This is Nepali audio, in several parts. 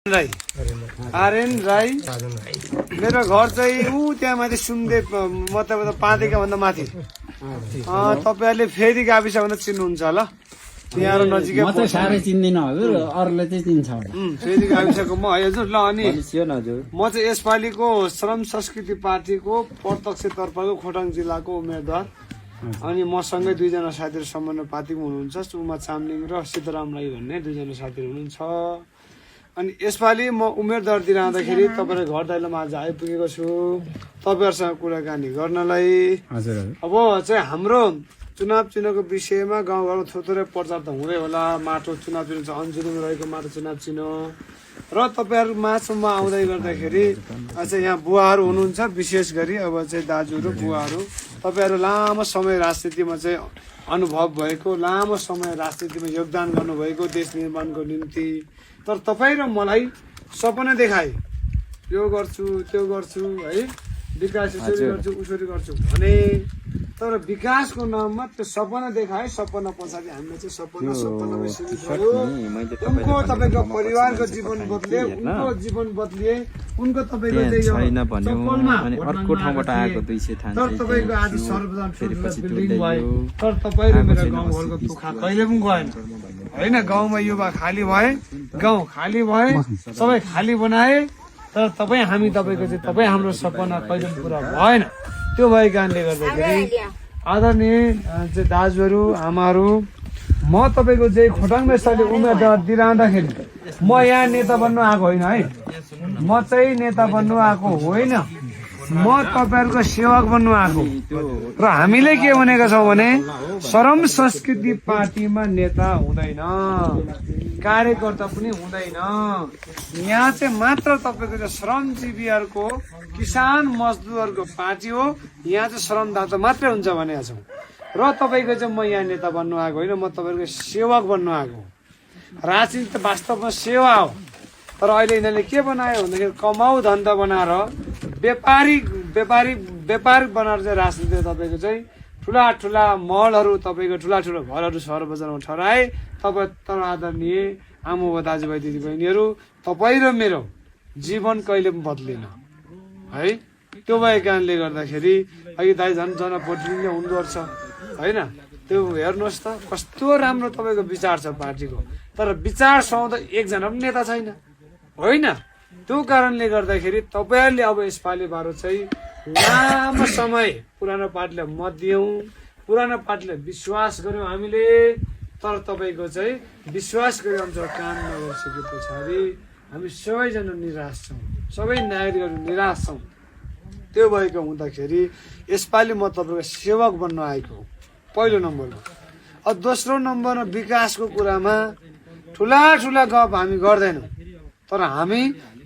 राई आर्यन राई मेरो घर चाहिँ ऊ त्यहाँ माथि सुमदेव मतलब पाँदेखि भन्दा माथि तपाईहरुले फेरि गाविस भन्दा चिन्नुहुन्छ होला यहाँ नजिकै म चाहिँ साह्रै चिन्दिनँ हजुर अरूले चाहिँ चिन्छ होला फेरि गाविसको म हजुर ल अनि म चाहिँ यसपालिको श्रम संस्कृति पार्टीको प्रत्यक्ष तर्फको खोटाङ जिल्लाको उम्मेदवार अनि मसँगै दुईजना साथीहरु समन्वय पार्टीमा हुनुहुन्छ सुमा चामलिङ र सिद्धराम राई भन्ने दुईजना साथीहरु हुनुहुन्छ अनि यसपालि म उम्मेदवार दिइराख्दाखेरि तपाईहरु घर दैलोमा आज आइपुगेको छु तपाईहरुसँग कुराकानी गर्नलाई हजुर अब चाहिँ हाम्रो चुनाव चिन्हको विषयमा गाउँघरमा थोरै प्रचार त हुँदै होला माटो चुनाव चिन्ह छ अन्जुलीमा रहेको माटो चुनाव चिन्ह र तपाईहरु माझसम्म आउँदै गर्दाखेरि चाहिँ यहाँ बुवाहरु हुनुहुन्छ विशेष गरी अब चाहिँ दाजुहरु बुवाहरु तपाईहरु लामो समय राजनीतिमा चाहिँ अनुभव भएको लामो समय राजनीतिमा योगदान गर्नुभएको देश निर्माणको निम्ति तर तपाई र मलाई सपना देखाए यो गर्छु त्यो गर्छु है विकास यसरी गर्छु उसरी गर्छु भने तर विकासको नाममा त्यो सपना देखाए सपना पछाडि हामीले चाहिँ सपनामै सीमित भयो उनको तपाईको परिवारको जीवन बदले उनको जीवन बदलिए उनको तपाईको चाहिँ यो चप्पलमा अनि अर्को ठाउँबाट आएको 200 थान तर तपाईको आज सर्वजन बिल्डिङ भयो तर तपाई र मेरो गाउँघरको दुखा कहिले पनि गएन हैन गाउँमा युवा खाली भए गाउँ खाली भए सबै खाली बनाए तर तपाई हामी तपाईको चाहिँ तपाई हाम्रो सपना कहिले पनि पूरा भएन त्यो भएको कारणले गर्दाखेरि आदरणीय चाहिँ दाजुहरू आमाहरू म तपाईको चाहिँ खोटाङ स्थलले उम्मेदवार दिइरहँदाखेरि म यहाँ नेता बन्नु आएको होइन है म चाहिँ नेता बन्नु आएको होइन म तपाईहरुको सेवक बन्नु आएको र हामीले के भनेका छौं भने श्रम संस्कृति पार्टीमा नेता हुँदैन कार्यकर्ता पनि हुँदैन यहाँ चाहिँ मात्र तपाईको चाहिँ श्रमजीवीहरुको किसान मजदुरहरुको पार्टी हो यहाँ चाहिँ श्रमदाता मात्रै हुन्छ भनेका छौं र तपाईको चाहिँ म यहाँ नेता बन्नु आएको होइन म तपाईहरुको सेवक बन्नु आएको राजनीति त वास्तवमा सेवा हो तर अहिले यिनीहरूले के बनायो भन्दाखेरि कमाउ धन्दा बनाएर व्यापार बनाएर चाहिँ राजनीति तपाईको चाहिँ ठुला ठुला महलहरू तपाईको ठुला ठुला घरहरू सहर बजारमा ठहराए तपाईँ तर आदरणीय आमा दाजुभाइ दिदीबहिनीहरू तपाईँ र मेरो जीवन कहिले पनि बदलिन है त्यो भएको कारणले गर्दाखेरि अहिले दाइ झन् जनप्रतिनिधि हुँदो रहेछ होइन त्यो हेर्नुहोस् त कस्तो राम्रो तपाईँको विचार छ पार्टीको तर विचार सुहाउँदा एकजना पनि नेता छैन होइन त्यो कारणले गर्दाखेरि तपाईहरुले अब यसपालि बारो चाहिँ लामो समय पुरानो पार्टीलाई मत दियौं पुरानो पार्टीलाई विश्वास गर्यौं हामीले तर तपाईको चाहिँ विश्वास गरे अनुसार काम नगरिसके पछाडि हामी सबैजना निराश छौं सबै नागरिकहरु निराश छौं त्यो भएको हुँदाखेरि यसपालि म तपाईको सेवक बन्न आएको पहिलो नम्बरमा अब दोस्रो नम्बरमा विकासको कुरामा ठुला ठुला गफ हामी गर्दैनौं तर हामी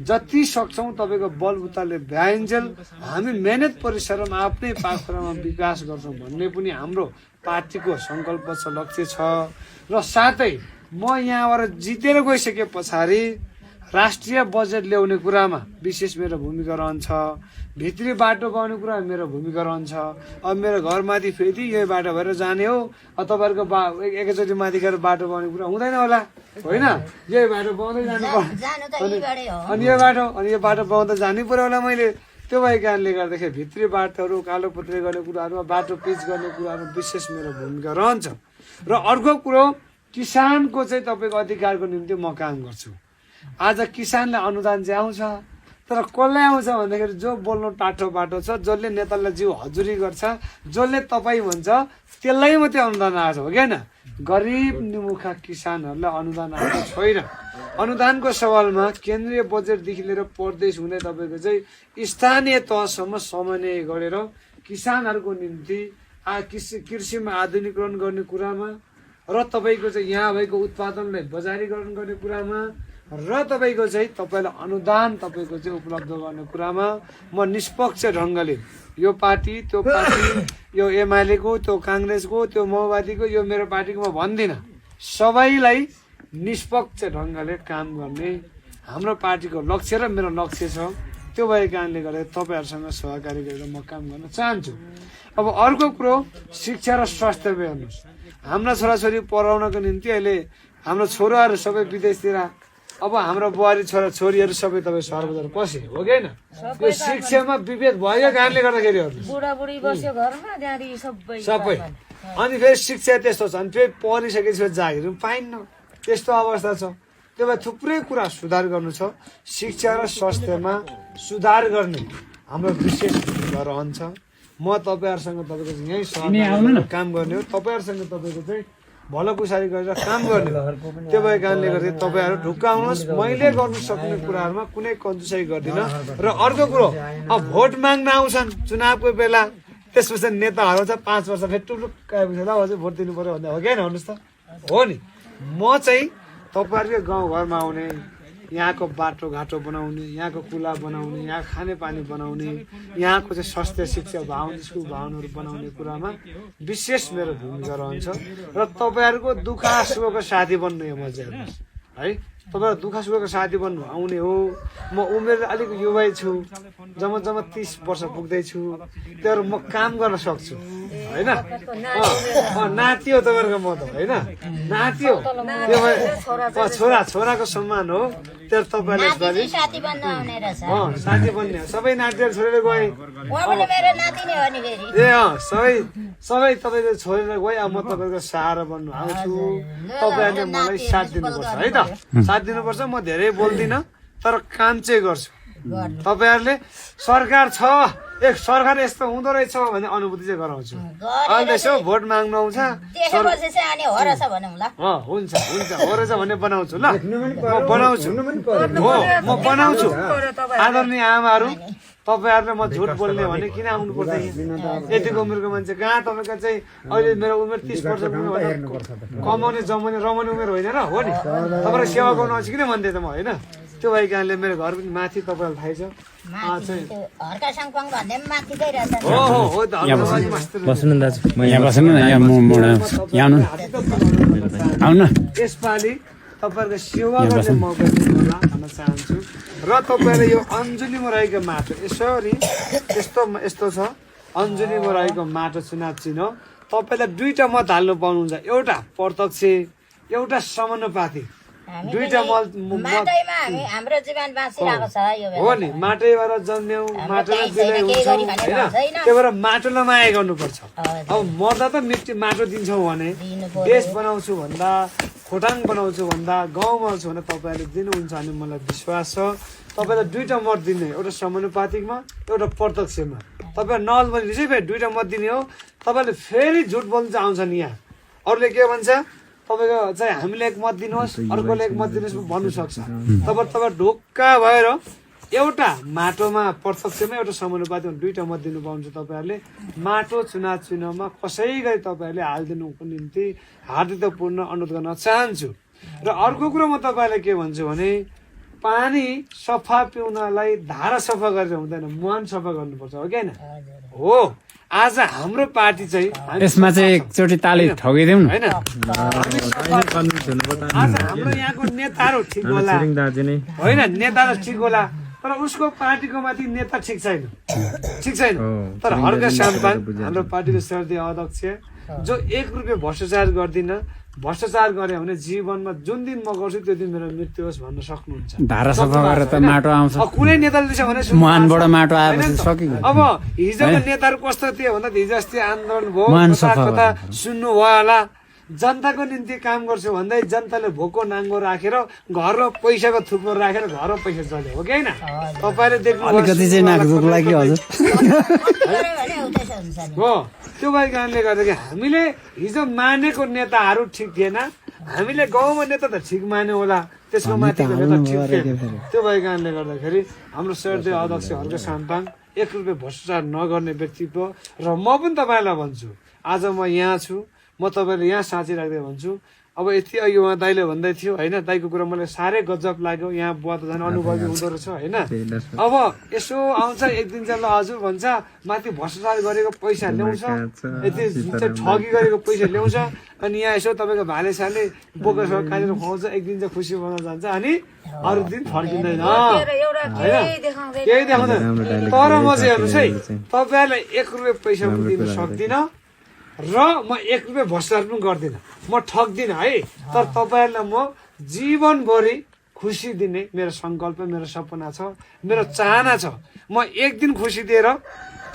जति सक्छौं तपाईको बलबुताले भ्याइन्जेल हामी मेहनत परिश्रम आफ्नै पाखुरामा विकास गर्छौं भन्ने पनि हाम्रो पार्टीको संकल्प छ लक्ष्य छ र साथै म यहाँबाट जितेर गइसके पछाडि राष्ट्रिय बजेट ल्याउने कुरामा विशेष मेरो भूमिका रहन्छ भित्री बाटो बनाउने कुरामा मेरो भूमिका रहन्छ अब मेरो घरमाथि फेरि यही बाटो भएर जाने हो तपाईहरुको एकैचोटि माथि गएर बाटो बनाउने कुरा हुँदैन होला होइन यही बाटो बनाउँदै जानु अनि यो बाटो बनाउँदा जानै पर्यो होला मैले त्यो भएको कारणले गर्दाखेरि भित्री बाटोहरू कालो पत्रे गर्ने कुराहरूमा बाटो पिच गर्ने कुराहरूमा विशेष मेरो भूमिका रहन्छ र अर्को कुरो किसानको चाहिँ तपाईको अधिकारको निम्ति म काम गर्छु आज किसानलाई अनुदान चाहिँ आउँछ तर कसलाई आउँछ भन्दाखेरि जो बोल्नु टाठो बाटो छ जसले नेतालाई जिउ हजुरी गर्छ जसले तपाईँ भन्छ त्यसलाई मात्रै अनुदान आएको छ हो कि होइन गरिब निमुखा किसानहरूलाई अनुदान आएको छैन अनुदानको सवालमा केन्द्रीय बजेटदेखि लिएर प्रदेश हुँदै तपाईँको चाहिँ स्थानीय तहसम्म समन्वय गरेर किसानहरूको निम्ति कृषिमा आधुनिकीकरण गर्ने कुरामा र तपाईँको चाहिँ यहाँ भएको उत्पादनलाई बजारीकरण गर्ने कुरामा र तपाईको चाहिँ तपाईलाई अनुदान तपाईको चाहिँ उपलब्ध गर्ने कुरामा म निष्पक्ष ढंगले यो पार्टी त्यो पार्टी यो एमालेको त्यो कांग्रेसको त्यो माओवादीको यो मेरो पार्टीको म भन्दिन सबैलाई निष्पक्ष ढंगले काम गर्ने हाम्रो पार्टीको लक्ष्य र मेरो लक्ष्य छ त्यो भएको कारणले गर्दा तपाईहरुसँग सहकारी गरेर म काम गर्न चाहन्छु अब अर्को कुरो शिक्षा र स्वास्थ्य हेर्नुस् हाम्रा छोराछोरी पढाउनको निम्ति अहिले हाम्रो छोराहरू सबै विदेशतिर अब हाम्रो बुहारी छोरा छोरीहरू सबै तपाईँ सहर बजार पसे हो कि होइन यो शिक्षामा विभेद भएको कारणले गर्दाखेरि बुढाबुढी बस्यो घरमा त्यहाँदेखि सबै अनि फेरि शिक्षा त्यस्तो छ अनि फेरि पढिसकेपछि जागिर पाइन्न त्यस्तो अवस्था छ त्यो भए थुप्रै कुरा सुधार गर्नु छ शिक्षा र स्वास्थ्यमा सुधार गर्ने हाम्रो विशेष भूमिका रहन्छ म तपाईँहरूसँग तपाईँको यहीँ सहरमा काम गर्ने हो तपाईँहरूसँग तपाईँको चाहिँ भलोकुसारी गरेर काम गर्ने त्यो भएको कारणले गर्दा तपाईँहरू ढुक्क आउनुहोस् मैले गर्नु सक्ने कुराहरूमा कुनै कन्जुसाइ गर्दिनँ र अर्को कुरो अब भोट माग्न आउँछन् चुनावको बेला त्यसपछि नेता हराउँछ 5 वर्ष फेरि टुक्क आएपछि ल हजुर भोट दिनु पर्यो भन्दा हो कि भन्नुहोस् त हो नि म चाहिँ तपाईँहरूकै गाउँघरमा आउने यहाँको बाटोघाटो बनाउने यहाँको कुला बनाउने यहाँ खानेपानी बनाउने यहाँको चाहिँ स्वास्थ्य शिक्षा भवन स्कुल भवनहरू बनाउने कुरामा विशेष मेरो भूमिका रहन्छ र तपाईँहरूको दुःख सुखको साथी बन्नु यो म चाहिँ है तपाईँहरू दुःख सुखको साथी बन्नु आउने हो म उमेर अलिक युवै छु जम्मा 30 वर्ष पुग्दैछु त्योहरू म काम गर्न सक्छु होइन नाति हो तपाईँहरूको म त होइन नाति हो त्यो भए छोराको सम्मान हो त्यो तपाईँहरूले साथी बन्न आउने रहेछ साथी बन्ने सबै नातिहरू छोडेर गए मेरो नाति नै हो नि फेरि ए सबै तपाईँको छोडेर गए अब म तपाईँको सहारा बन्नु आउँछु तपाईँहरूले मलाई साथ दिनुपर्छ है त साथ दिनुपर्छ म धेरै बोल्दिनँ तर काम चाहिँ गर्छु तपाईँहरूले सरकार छ एक सरकार यस्तो हुँदो रहेछ भन्ने अनुभूति चाहिँ गराउँछु अहिले यसो भोट माग्नु आउँछ हुन्छ हो रहेछ भन्ने बनाउँछु ल म बनाउँछु हो म बनाउँछु आदरणीय आमाहरू तपाईँहरूले म झुट बोल्ने भने किन आउनु पर्दैन यतिको उमेरको मान्छे कहाँ तपाईँको चाहिँ अहिले मेरो उमेर 30 वर्ष पुग्नु भने कमाउने जमाउने रमाउने उमेर होइन र हो नि तपाईँलाई सेवा गर्नु आउँछ किन भन्दै त म होइन त्यो भएको कारणले मेरो घर पनि माथि तपाईँलाई थाहै छ यसपालि तपाईँहरूको सेवा गर्ने मौका दिनु भन्न चाहन्छु र तपाईँले यो अन्जुलीमा रहेको माटो यसरी यस्तो छ अन्जुलीमा रहेको माटो चुनाव चिन्ह तपाईँलाई 2टा मत हाल्नु पाउनुहुन्छ एउटा प्रत्यक्ष एउटा समानुपाती 2टा मत हो नि माटैबाट जन्म्यौ माटोलाई बिलाइ हुन्छ होइन त्यही भएर माटोलाई माया गर्नुपर्छ अब मर्दा त माटो दिन्छौँ भने देश बनाउँछु भन्दा खोटाङ बनाउँछु भन्दा गाउँमा आउँछु भने तपाईँहरूले दिनुहुन्छ भने मलाई विश्वास छ तपाईँलाई 2टा मत दिने एउटा समानुपातिकमा एउटा प्रत्यक्षमा तपाईँ नल भने फेरि 2टा मत दिने हो तपाईँले फेरि झुट बोल्नु चाहिँ आउँछ नि यहाँ अरूले के भन्छ तपाईँको चाहिँ हामीले एक मत दिनुहोस् अर्कोले एक मत दिनुहोस् भन्नु सक्छ तपाईँ ढोक्का भएर एउटा माटोमा प्रत्यक्षमा एउटा समानुपातिमा 2टा मत दिनु पाउनुहुन्छ तपाईँहरूले माटो चुनाव चिन्हमा कसै गरी तपाईँहरूले हालिदिनुको निम्ति हार्दिकतापूर्ण अनुरोध गर्न चाहन्छु र अर्को कुरो म तपाईँलाई के भन्छु भने पानी सफा पिउनलाई धारा सफा गरेर हुँदैन मुहान सफा गर्नुपर्छ हो कि होइन हो आज हाम्रो पार्टी चाहिँ यसमा चाहिँ एकचोटि ताली ठगिदिउँ होइन आज हाम्रो यहाँको नेताहरू ठिक होला होइन नेताहरू ठिक होला तर उसको पार्टीको माथि नेता ठिक छैन तर हर्क साम्पाङ हाम्रो पार्टीको श्रद्धेय अध्यक्ष जो 1 रुपियाँ भ्रष्टाचार गर्दिन भ्रष्टाचार गरे भने जीवनमा जुन दिन म गर्छु त्यो दिन मेरो मृत्यु होस् भन्न सक्नुहुन्छ धारा सफा गरेर त माटो आउँछ कुनै नेताले त्यसो भने मुहानबाट माटो आएपछि सकियो अब हिजोको नेताहरू कस्तो थियो भन्दा हिजो अस्ति आन्दोलन भयो कता सुन्नु भयो होला जनताको निम्ति काम गर्छु भन्दै जनताले भोको नाङ्गो राखेर घरमा पैसाको थुप्रो राखेर घरमा पैसा चल्यो हो कि होइन तपाईँले देख्नु हो त्यो भएको कारणले गर्दाखेरि हामीले हिजो मानेको नेताहरू ठिक थिएन हामीले गाउँमा नेता त ठिक मान्यो होला त्यसको माथिको नेता ठिक थिएन त्यो भएको कारणले गर्दाखेरि हाम्रो श्रद्धेय अध्यक्ष हर्क साम्पाङ 1 रुपियाँ भ्रष्टाचार नगर्ने व्यक्तित्व र म पनि तपाईँलाई भन्छु आज म यहाँ छु म तपाईँले यहाँ साँची राख्दै भन्छु अब यति अघि उहाँ दाइले भन्दै थियो होइन दाइको कुरा मलाई साह्रै गजब लाग्यो यहाँ बुवा त झन् अनुभवी हुँदो रहेछ होइन अब यसो आउँछ एक दिन चाहिँ ल हजुर भन्छ माथि भ्रष्टाचार गरेको पैसा ल्याउँछ यति ठगी गरेको पैसा ल्याउँछ अनि यहाँ यसो तपाईँको भाले साले बोकेर काटेर खुवाउँछ एक दिन चाहिँ खुसी बनाउन जान्छ अनि अरू दिन फर्किँदैन होइन केही देखाउँदैन तर म चाहिँ हेर्नुहोस् है तपाईँहरूलाई 1 रुपियाँ पैसा पनि दिन सक्दिनँ र म 1 रुपियाँ भ्रष्टाचार पनि गर्दिनँ म ठग्दिनँ है तर तपाईँहरूलाई म जीवनभरि खुसी दिने मेरो सङ्कल्प मेरो सपना छ मेरो चाहना छ म एक दिन खुसी दिएर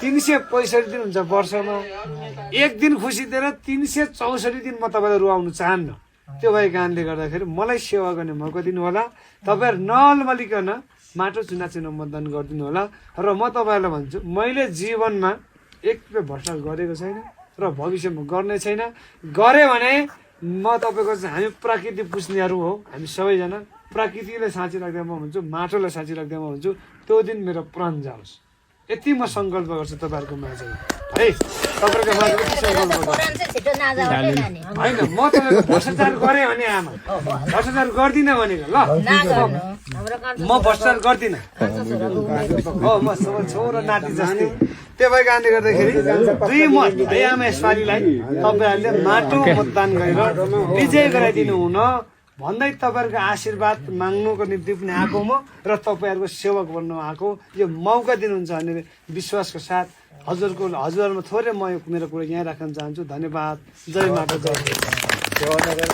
365 दिन हुन्छ वर्षमा एक दिन खुसी दिएर 364 दिन म तपाईँलाई रुवाउनु चाहन्न त्यो भएको कारणले गर्दाखेरि मलाई सेवा गर्ने मौका दिनु होला तपाईँहरू नअल्मलिकन माटो चुना मतदान गरिदिनु होला र म तपाईँहरूलाई भन्छु मैले जीवनमा एक रुपियाँ भ्रष्टाचार गरेको छैन र भविष्यमा गर्ने छैन गरे भने म तपाईँको चाहिँ हामी प्रकृति पुज्नेहरू हो हामी सबैजना प्रकृतिलाई साँची राख्दै म भन्छु माटोलाई साँची राख्दै म भन्छु त्यो दिन मेरो प्राण जाओस् यति म सङ्कल्प गर्छु तपाईँहरूको माझमा है तपाईँहरूको माझमा के सङ्कल्प गर्छु पुराण चाहिँ छिटो नजाओस् है नानी होइन म तपाईँको भ्रष्टाचार गरेँ भने आमा भ्रष्टाचार गर्दिनँ भनेको ल नगर्नु हाम्रो कान्छो म भ्रष्टाचार गर्दिनँ हो म छोरो नाति जस्तै त्यो भएको कारणले गर्दाखेरि 2 मत है आमा यसपालिलाई तपाईँहरूले माटो मतदान गरेर विजय गराइदिनु हुन भन्दै तपाईँहरूको आशीर्वाद माग्नुको निम्ति पनि आएको म र तपाईँहरूको सेवक बन्नु आएको यो मौका दिनुहुन्छ भन्ने विश्वासको साथ हजुरमा थोरै म मेरो कुरा यहाँ राख्न चाहन्छु धन्यवाद जय माता जय